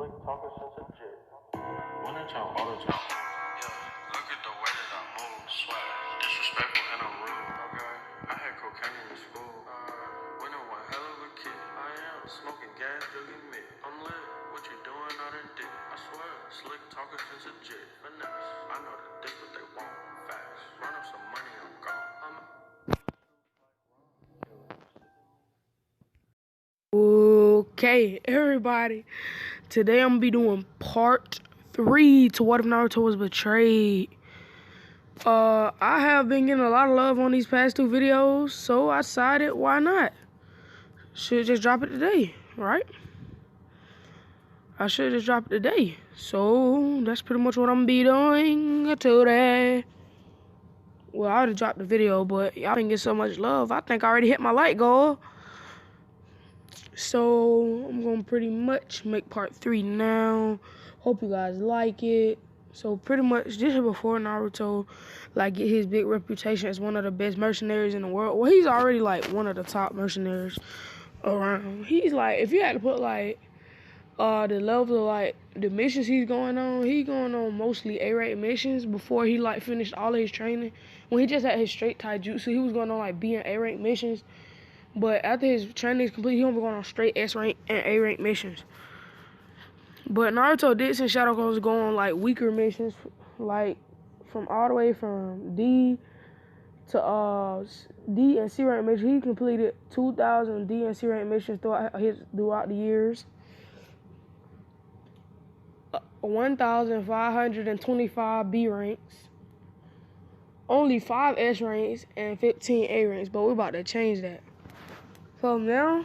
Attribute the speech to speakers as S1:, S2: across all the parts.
S1: slick talking since a jit. One inch on auto tune. Yeah, look at the way that I move. Swag, disrespectful and I'm rude. Okay, I had cocaine in school. When I one hell of a kid. I am smoking gas, drinking mid. I'm lit. What you doing? I done did. I swear, slick talking since a jit. Finesse. I know that this what they want. Fast. Run up some money, I'm gone.
S2: Okay, everybody. Today I'm gonna be doing part 3 to What If Naruto Was Betrayed. I have been getting a lot of love on these past 2 videos, so I decided why not? Should just drop it today, right? I should just drop it today. So that's pretty much what I'm gonna be doing today. Well, I already dropped the video, but y'all didn't get so much love. I think I already hit my like goal. So I'm gonna pretty much make part 3 now. Hope you guys like it. So pretty much this is before Naruto get his big reputation as one of the best mercenaries in the world. Well, he's already like one of the top mercenaries around. He's like, if you had to put the level of the missions he's going on mostly A-rate missions before he finished all of his training. When he just had his straight taijutsu, he was going on B and A-rate missions. But after his training is complete, he gonna be going on straight S-rank and A-rank missions. But Naruto did send Shadow Clones go on weaker missions, from all the way from D to D and C-rank missions. He completed 2,000 D and C-rank missions throughout the years. 1,525 B ranks. Only 5 S ranks and 15 A ranks. But we're about to change that. So now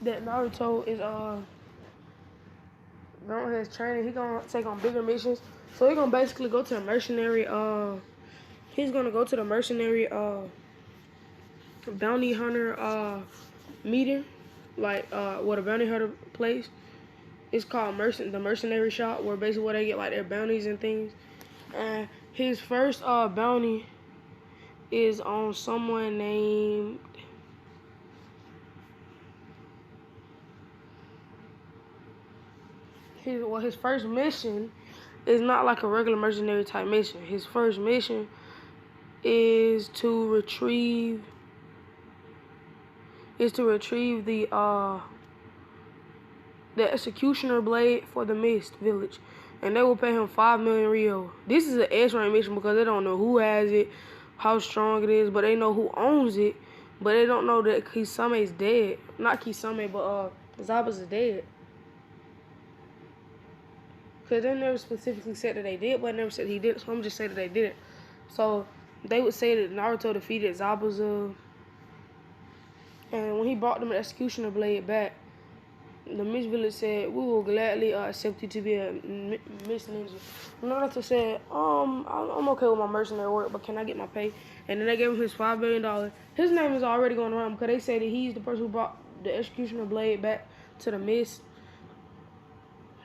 S2: that Naruto is done with his training, he gonna take on bigger missions. So he gonna basically go to the mercenary he's gonna go to the mercenary bounty hunter meeting, what a bounty hunter place. It's called the mercenary shop, where basically where they get their bounties and things. And his first bounty is on someone named his first mission is not like a regular mercenary type mission. His first mission is to retrieve the executioner blade for the Mist Village, and they will pay him 5 million Ryo. This is an S-rank mission because they don't know who has it, how strong it is, but they know who owns it. But they don't know that Kisame is dead. Not Kisame, but Zabuza is dead. Because they never specifically said that they did, but never said he did. So I'm just saying that they did it. So they would say that Naruto defeated Zabuza. And when he brought them the executioner blade back, the Mist Village said, "We will gladly accept you to be a Mist Ninja." Naruto said, I'm okay with my mercenary work, but can I get my pay? And then they gave him his $5 billion. His name is already going around because they say that he's the person who brought the executioner blade back to the Mist.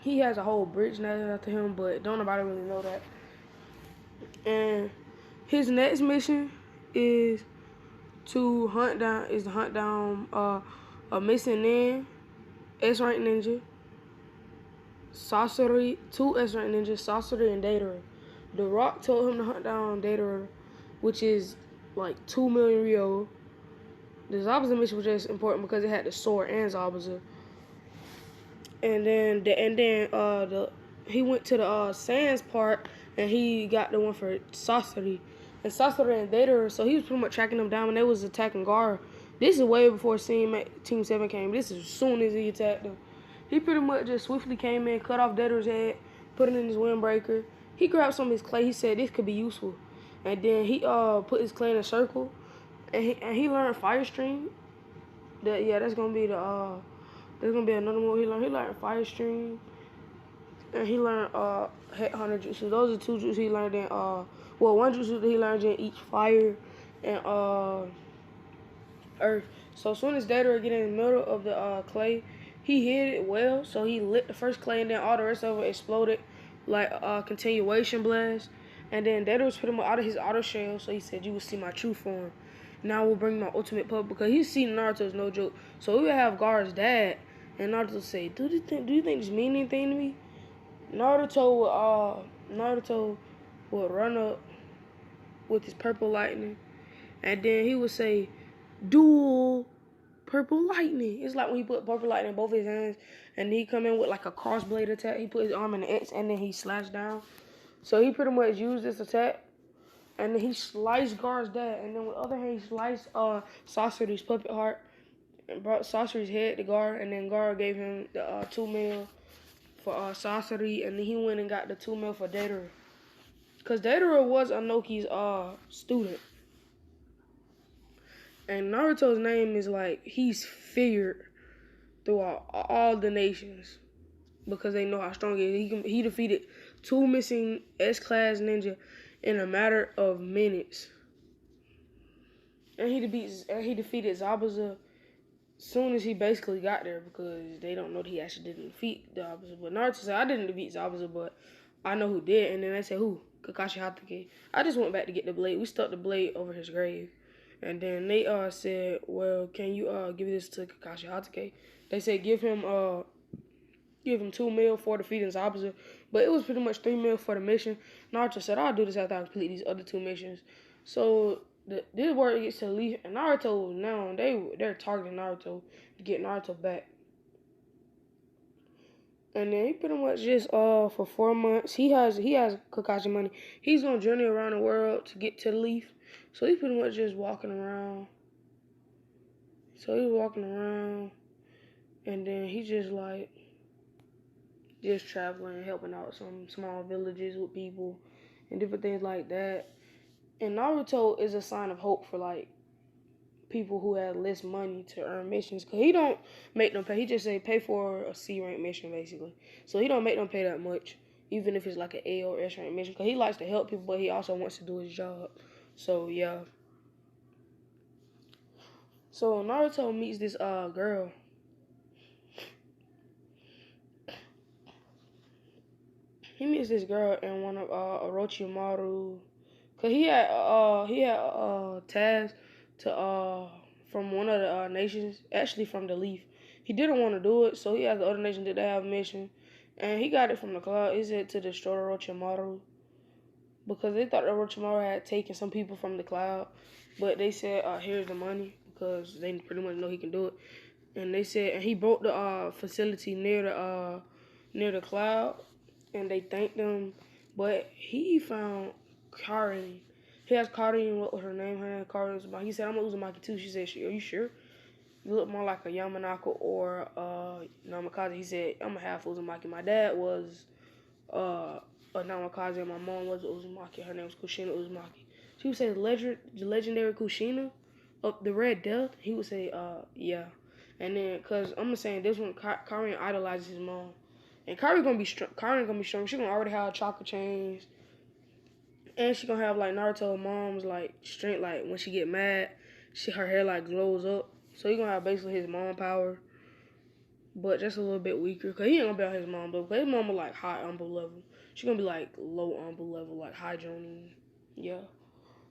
S2: He has a whole bridge named after him, but don't nobody really know that. And his next mission is to hunt down a missing nin, S-rank ninja, Sasori, 2 S-rank ninjas, Sasori and Datara. The Rock told him to hunt down Datara, which is 2 million Ryo. The Zabuza mission was just important because it had the sword and Zabuza. And then he went to the Sands part, and he got the one for Sasori. And Sasori and Datara, so he was pretty much tracking them down when they was attacking Gaara. This is way before Team 7 came. This is as soon as he attacked them. He pretty much just swiftly came in, cut off Datara's head, put it in his windbreaker. He grabbed some of his clay. He said this could be useful. And then he put his clay in a circle, and he learned Fire Stream. That's gonna be there's gonna be another move he learned. He learned Fire Stream, and he learned Headhunter Jutsu. Those are 2 jutsu he learned in one jutsu that he learned in each fire and earth. So as soon as Datara get in the middle of the clay, he hit it well. So he lit the first clay, and then all the rest of it exploded like a continuation blast. And then Datara was pretty much out of his auto shell. So he said, "You will see my true form. Now we'll bring my ultimate pup," because he's seen Naruto's no joke. So we would have Gaara's dad And Naruto say, do you think this mean anything to me? Naruto would run up with his purple lightning, and then he would say, dual purple lightning. It's like when he put purple lightning in both his hands, and he come in with like a crossblade attack. He put his arm in the X, and then he slashed down. So he pretty much used this attack, and then he sliced Gar's dad, and then with the other hand he sliced Sasori's puppet heart, and brought Sasori's head to Gar, and then Gar gave him the 2 mil for Sasori, and then he went and got the 2 mil for Datara. Because Datara was Anoki's student. And Naruto's name is like, he's feared throughout all the nations because they know how strong he is. He defeated 2 missing S-class ninja in a matter of minutes. And he defeated Zabuza soon as he basically got there because they don't know that he actually didn't defeat Zabuza. But Naruto said, I didn't defeat Zabuza, but I know who did. And then they said, who? Kakashi Hatake. I just went back to get the blade. We stuck the blade over his grave. And then they said, well, can you give this to Kakashi Hatake? They said give him 2 mil for defeating Zabuza. But it was pretty much 3 mil for the mission. Naruto said, I'll do this after I complete these other 2 missions. So this word gets to Leaf, and Naruto now they're targeting Naruto to get Naruto back. And then he pretty much just for 4 months he has Kakashi money. He's gonna journey around the world to get to the Leaf. So he's pretty much just walking around. So he's walking around, and then he just traveling, helping out some small villages with people and different things like that. And Naruto is a sign of hope for like people who have less money to earn missions, cause he don't make them pay. He just say pay for a C rank mission basically. So he don't make them pay that much, even if it's like an A or S rank mission, cause he likes to help people, but he also wants to do his job. So yeah. So Naruto meets this girl. He meets this girl in one of Orochimaru, cause he had task to from one of the nations, actually from the Leaf. He didn't want to do it, so he asked the other nation did they have a mission, and he got it from the cloud. He said to destroy Orochimaru, because they thought Orochimaru had taken some people from the cloud, but they said here's the money because they pretty much know he can do it. And they said, and he broke the facility near the cloud, and they thanked him. But he found Karin. He asked Karin what was her name. Her name Karin Uzumaki. He said, I'm a Uzumaki too. She said, are you sure? You look more like a Yamanaka or Namikaze. He said, I'm a half Uzumaki. My dad was a Namikaze, and my mom was an Uzumaki. Her name was Kushina Uzumaki. She would say, the legendary Kushina of the Red Death. He would say, yeah. And then, cause I'm saying this one, Karin idolizes his mom, and Karin gonna be strong. She gonna already have chakra chains, and she gonna have like Naruto mom's like strength. Like when she get mad, her hair like glows up. So he gonna have basically his mom power, but just a little bit weaker. Cause he ain't gonna be on his mom level. Cause his mom is like high Umbu level. She gonna be like low Umbu level, like high Jonin. Yeah,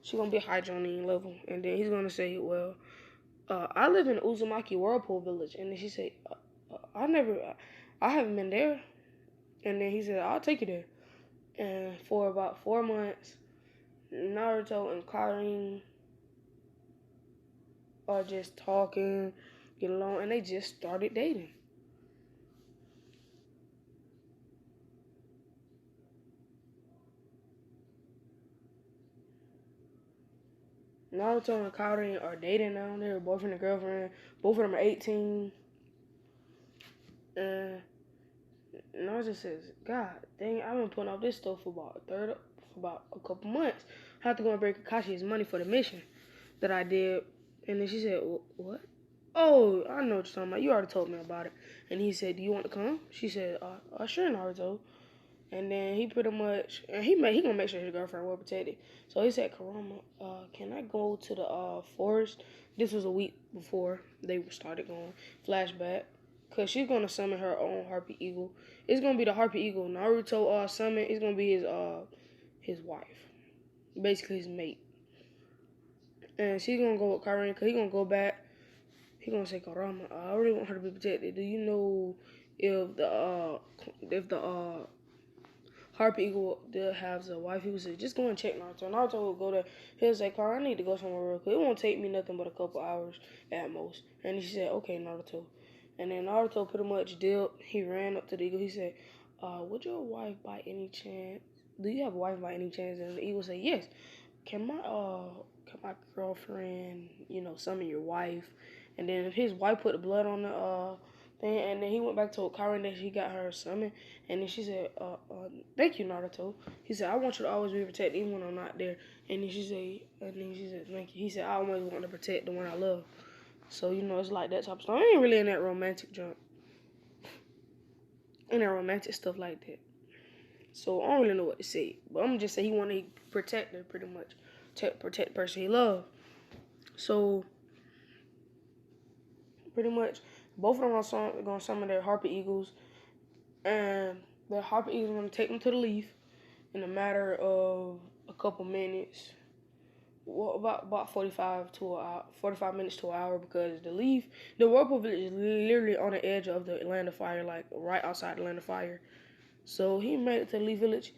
S2: she gonna be high Jonin level, and then he's gonna say, well. I live in Uzumaki Whirlpool Village. And then she said, I haven't been there. And then he said, I'll take you there. And for about 4 months, Naruto and Karin are just talking, get along, and they just started dating. Naruto and Karin are dating now. They're boyfriend and girlfriend. Both of them are 18. And Naruto says, God dang, I've been putting off this stuff for about a couple months. I have to go and bring Kakashi his money for the mission that I did. And then she said, what? Oh, I know what you're talking about. You already told me about it. And he said, do you want to come? She said, sure, Naruto. And then he pretty much, and he gonna make sure his girlfriend well protected. So he said, Kurama, can I go to the forest? This was a week before they started going. Flashback. Because she's going to summon her own Harpy Eagle. It's going to be the Harpy Eagle Naruto summon. It's going to be his wife. Basically his mate. And she's going to go with Karin because he's going to go back. He gonna say, Karama, I really want her to be protected. Do you know if the Harper Eagle has a wife? He would say, just go and check Naruto. Naruto would go there. He'll say, Car, I need to go somewhere real quick. It won't take me nothing but a couple hours at most. And he said, okay, Naruto. And then Naruto pretty much dipped. He ran up to the eagle. He said, would your wife by any chance, do you have a wife by any chance? And the eagle said, yes. Can my girlfriend, summon your wife? And then his wife put the blood on the thing, and then he went back to Okara and then she got her summoned. And then she said, thank you, Naruto. He said, I want you to always be protected even when I'm not there. And then she said, thank you. He said, I always want to protect the one I love. So, it's like that type of stuff. I ain't really in that romantic junk. In that romantic stuff like that. So, I don't really know what to say. But I'm going to just say he wanted to protect her, pretty much. Protect the person he loved. So, pretty much, both of them are going to summon their Harper Eagles. And the Harper Eagles are going to take them to the leaf in a matter of a couple minutes. Well, about 45 minutes to an hour, because the Whirlpool Village is literally on the edge of the Land of Fire, like right outside the Land of Fire. So he made it to the Leaf Village,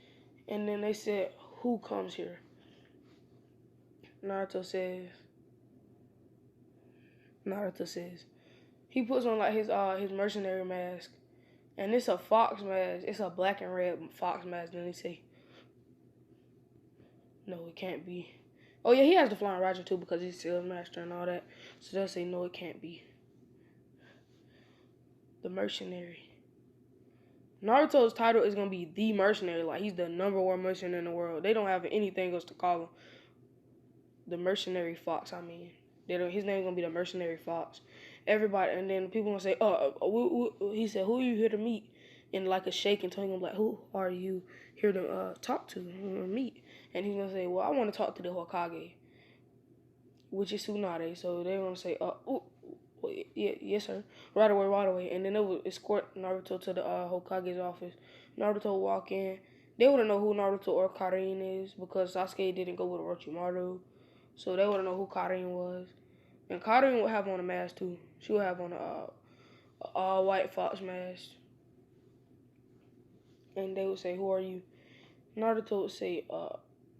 S2: and then they said, who comes here? Naruto says, he puts on like his mercenary mask, and it's a fox mask. It's a black and red fox mask. Then they say, no, it can't be. Oh, yeah, he has the Flying Roger, too, because he's Seal Master and all that. So they'll say, no, it can't be. The Mercenary. Naruto's title is going to be The Mercenary. Like, he's the #1 mercenary in the world. They don't have anything else to call him. The Mercenary Fox, I mean. His name's going to be the Mercenary Fox. Everybody, and then people going to say, he said, who are you here to meet? In like a shaking tone, I'm like, who are you here to talk to or meet? And he's going to say, well, I want to talk to the Hokage, which is Tsunade. So they're going to say, yes, sir. Right away. And then they would escort Naruto to the Hokage's office. Naruto would walk in. They wouldn't know who Naruto or Karin is because Sasuke didn't go with Orochimaru. So they wouldn't know who Karin was. And Karin would have on a mask, too. She would have on a all-white fox mask. And they would say, who are you? Naruto would say,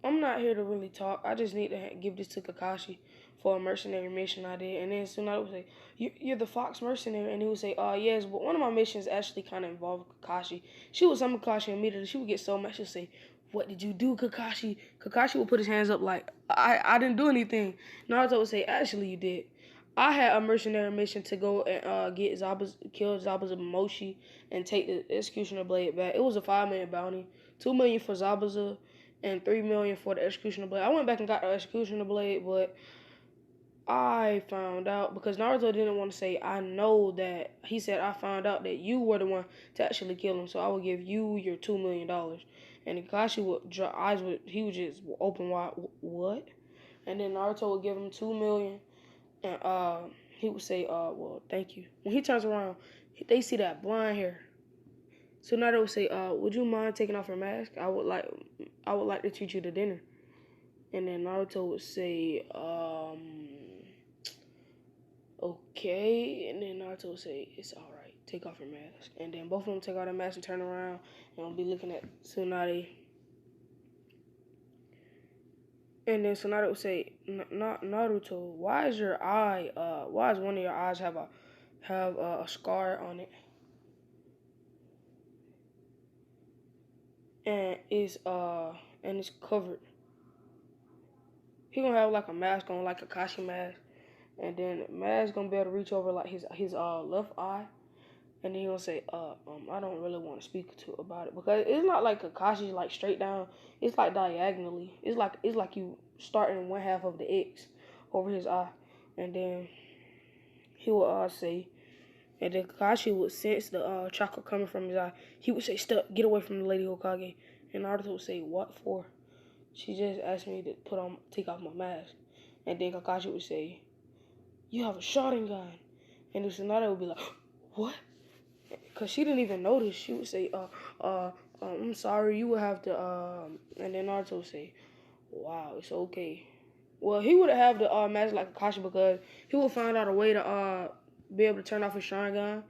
S2: I'm not here to really talk. I just need to give this to Kakashi for a mercenary mission I did. And then Tsunade would say, you're the Fox mercenary. And he would say, yes, but one of my missions actually kind of involved Kakashi. She would summon Kakashi immediately. She would get so mad. She would say, what did you do, Kakashi? Kakashi would put his hands up like, I didn't do anything. Naruto would say, actually, you did. I had a mercenary mission to go and kill Zabuza Moshi and take the Executioner Blade back. It was a 5 million bounty, 2 million for Zabuza, and 3 million for the Executioner Blade. I went back and got the Executioner Blade, but I found out, because Naruto didn't want to say, I know that, he said, I found out that you were the one to actually kill him, so I will give you your $2 million. And Kakashi he would just open wide, what? And then Naruto would give him 2 million. And he would say, well, thank you. When he turns around, they see that blonde hair. So Naruto would say, would you mind taking off your mask? I would like to treat you to dinner. And then Naruto would say, okay. And then Naruto would say, it's all right. Take off your mask. And then both of them take off their masks and turn around and will be looking at Tsunade. And then Tsunade would say, Naruto, why is one of your eyes have a scar on it? And it's covered. He gonna have like a mask on, like a Kakashi mask. And then the mask gonna be able to reach over like his left eye. And then he gonna say, I don't really want to speak about it, because it's not like Kakashi's like straight down. It's like diagonally. It's like you starting one half of the X over his eye, and then he will say, and then Kakashi would sense the chakra coming from his eye. He would say, "Stop! Get away from the Lady Hokage." And Naruto would say, "What for?" She just asked me to take off my mask. And then Kakashi would say, "You have a Sharingan." And then Tsunade would be like, "What?" Because she didn't even notice. She would say, I'm sorry, you would have to, and then Naruto would say, wow, it's okay. Well, he would have the magic like Kakashi because he would find out a way to be able to turn off his Sharingan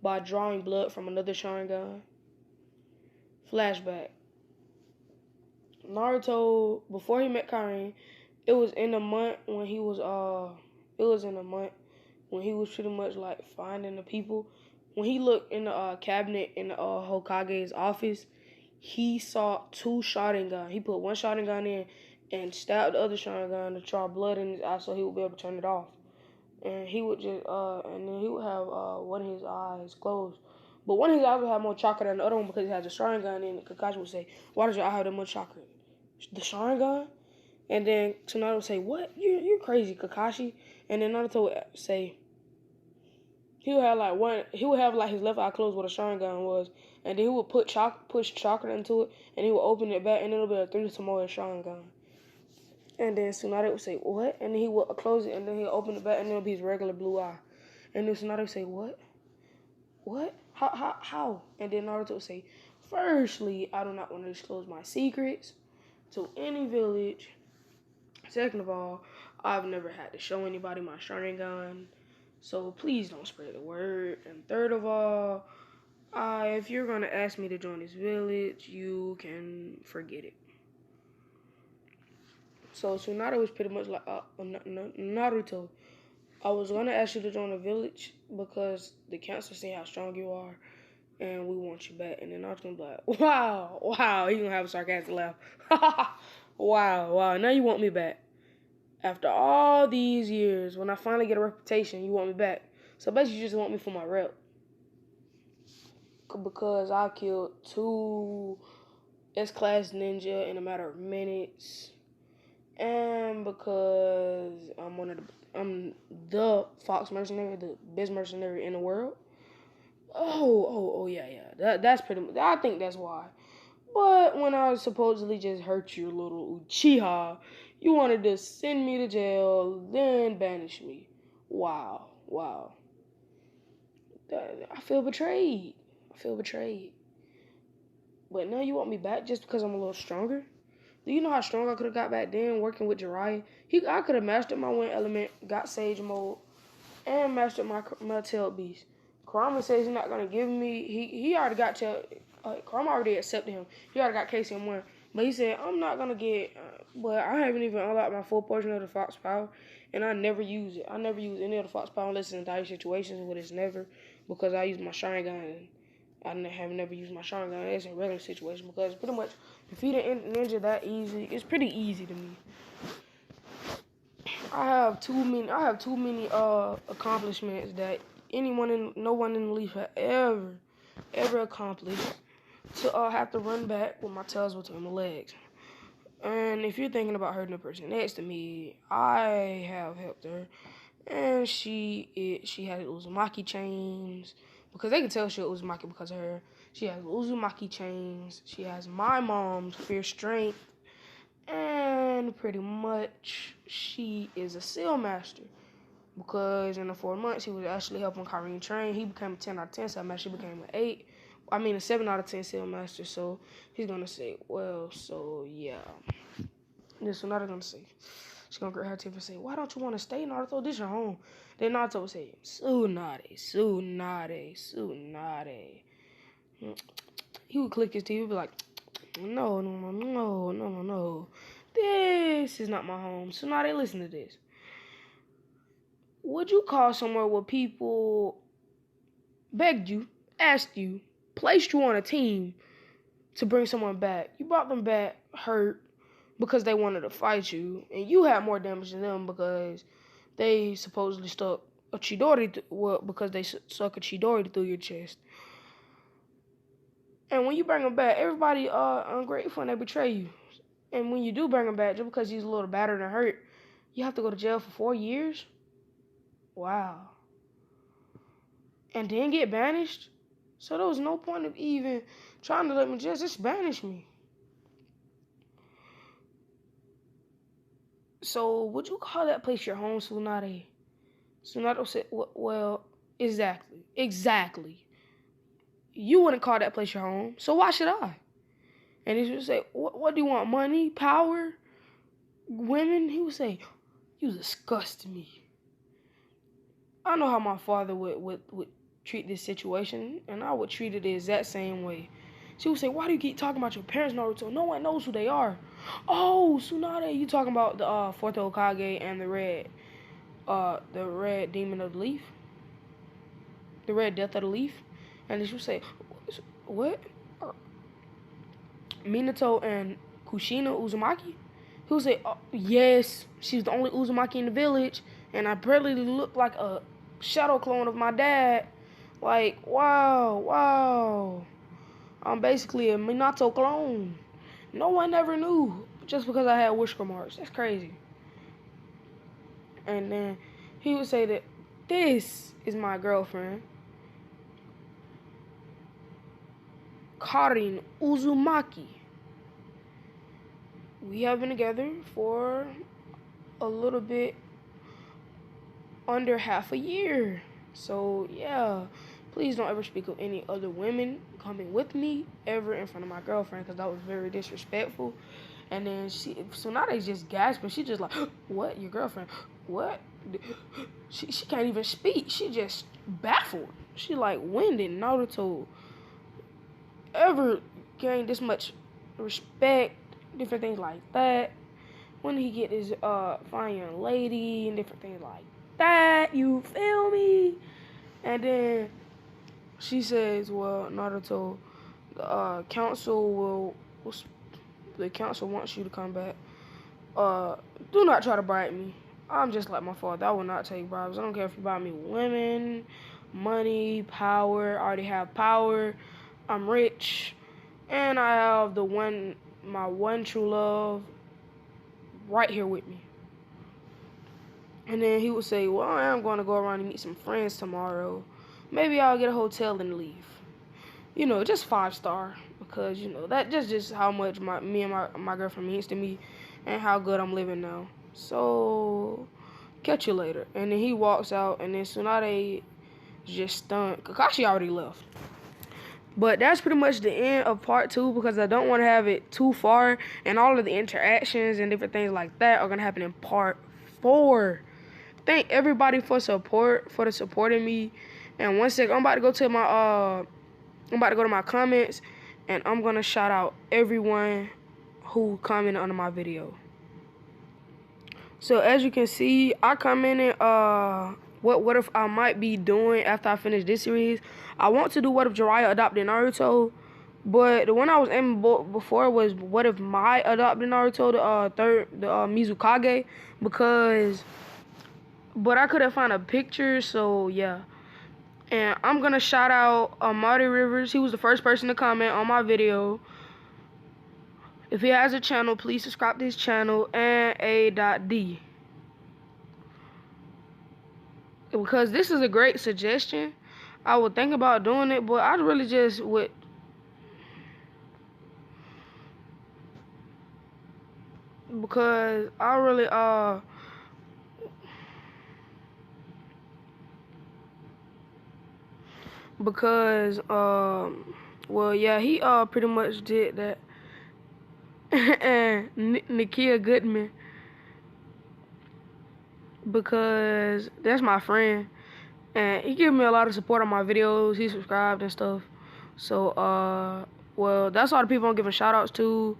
S2: by drawing blood from another Sharingan. Flashback. Naruto, before he met Karin, it was in a month when he was pretty much like finding the people. When he looked in the cabinet in the Hokage's office, he saw two Sharingan. He put one Sharingan in and stabbed the other Sharingan to draw blood in his eye so he would be able to turn it off. And he would just and then he would have one of his eyes closed. But one of his eyes would have more chakra than the other one because he has a Sharingan in it. Kakashi would say, "Why does your eye have that much chakra?" The Sharingan? And then Tsunade would say, "What? You're crazy, Kakashi." And then Naruto would say he would have like his left eye closed where the Sharingan was, and then he would push chakra into it, and he would open it back, and it'll be a 3 Tomoe Sharingan. And then Tsunade would say, "What?" And then he would close it, and then he'll open it back, and it'll be his regular blue eye. And then Tsunade would say, "What? What? How?" And then Naruto would say, "Firstly, I do not want to disclose my secrets to any village. Second of all, I've never had to show anybody my Sharingan, so please don't spread the word. And third of all, if you're going to ask me to join this village, you can forget it." So Tsunade was pretty much like, Naruto, I was going to ask you to join the village because the council see how strong you are, and we want you back. And then Naruto's going to be like, wow, he's going to have a sarcastic laugh. Wow, now you want me back. After all these years, when I finally get a reputation, you want me back. So basically, you just want me for my rep. Because I killed 2 S-class ninja in a matter of minutes. And because I'm the Fox mercenary, the best mercenary in the world. Oh yeah. That's pretty much, I think that's why. But when I supposedly just hurt your little Uchiha, you wanted to send me to jail, then banish me. Wow. I feel betrayed. But now you want me back just because I'm a little stronger? Do you know how strong I could have got back then working with Jiraiya? I could have mastered my wind element, got Sage mode, and mastered my tail beast. Kurama says he's not gonna give me. He already got tail. Kurama already accepted him. He already got KCM1, but he said I'm not gonna get. But I haven't even unlocked my full portion of the Fox power, and I never use it. I never use any of the Fox power unless it's in dire situations, but it's never because I use my Sharingan. I have never used my Sharingan. It's in regular situations because pretty much defeating ninja that easy. It's pretty easy to me. I have too many accomplishments that no one in the league had ever accomplished to have to run back with my tails between my legs. And if you're thinking about hurting the person next to me, I have helped her, and she has Uzumaki chains because they can tell she was Uzumaki because of her. She has Uzumaki chains. She has my mom's fierce strength. And pretty much, she is a seal master. Because in the 4 months, he was actually helping Karin train. He became a 10 out of 10 seal master. She became a 7 out of 10 seal master. So he's going to say, well, so yeah. This is what Naruto's going to say. She's going to grab her teeth and say, why don't you want to stay, Naruto? This your home. Then Naruto would say, Tsunade. He would click his teeth and be like, no. This is not my home. Tsunade, listen to this. Would you call somewhere where people begged you, asked you, placed you on a team to bring someone back? You brought them back hurt because they wanted to fight you, and you had more damage than them because they supposedly stuck a Chidori through your chest. And when you bring them back, everybody ungrateful and they betray you. And when you do bring him back, just because he's a little battered and hurt, you have to go to jail for 4 years? Wow. And then get banished? So there was no point of even trying to let me just banish me. So would you call that place your home, Tsunade? Tsunade said, well, exactly. You wouldn't call that place your home, so why should I? And he would say, what do you want, money, power, women? He would say, You disgust me. I know how my father would treat this situation, and I would treat it the exact same way. She would say, why do you keep talking about your parents, Naruto? No one knows who they are. Oh, Tsunade, you talking about the fourth Hokage and the red demon of the leaf? The red death of the leaf? And then she would say, what? Minato and Kushina Uzumaki? He would say, oh, yes, she's the only Uzumaki in the village, and I barely look like a shadow clone of my dad. Like, wow. I'm basically a Minato clone. No one ever knew just because I had whisker marks. That's crazy. And then he would say that this is my girlfriend, Karin Uzumaki. We have been together for a little bit under half a year. So, yeah, please don't ever speak of any other women coming with me ever in front of my girlfriend, because that was very disrespectful. And then Tsunade's just gasping. She just like, what? Your girlfriend? What? She can't even speak. She just baffled. She like, when did Naruto ever gain this much respect? Different things like that. When he get his fine young lady and different things like that. You feel me? And then she says, well, Naruto, the council wants you to come back. Do not try to bribe me. I'm just like my father. I will not take bribes. I don't care if you buy me women, money, power. I already have power. I'm rich. And I have my one true love right here with me. And then he would say, well, I am going to go around and meet some friends tomorrow. Maybe I'll get a hotel and leave. You know, just 5-star. Because, you know, that just how much me and my girlfriend means to me and how good I'm living now. So, catch you later. And then he walks out, and then Tsunade is just stunned. Kakashi already left. But that's pretty much the end of part 2, because I don't want to have it too far. And all of the interactions and different things like that are going to happen in part 4. Thank everybody for supporting me. And one second, I'm about to go to my comments, and I'm gonna shout out everyone who commented under my video. So as you can see, I commented what if I might be doing after I finish this series. I want to do what if Jiraiya adopted Naruto, but the one I was aiming before was what if Mai adopted Naruto, the Mizukage, but I couldn't find a picture, so yeah. And I'm gonna shout out Marty Rivers. He was the first person to comment on my video. If he has a channel, please subscribe to his channel, and A.D. Because this is a great suggestion. I would think about doing it, but I really just would. Because I really because well, yeah, he pretty much did that. And Nakia Goodman, because that's my friend, and he gave me a lot of support on my videos. He subscribed and stuff. So well, that's all the people I'm giving shout outs to.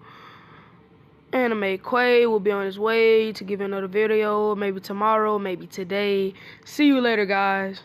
S2: Anime Quay will be on his way to give another video, maybe tomorrow, maybe today. See you later, guys.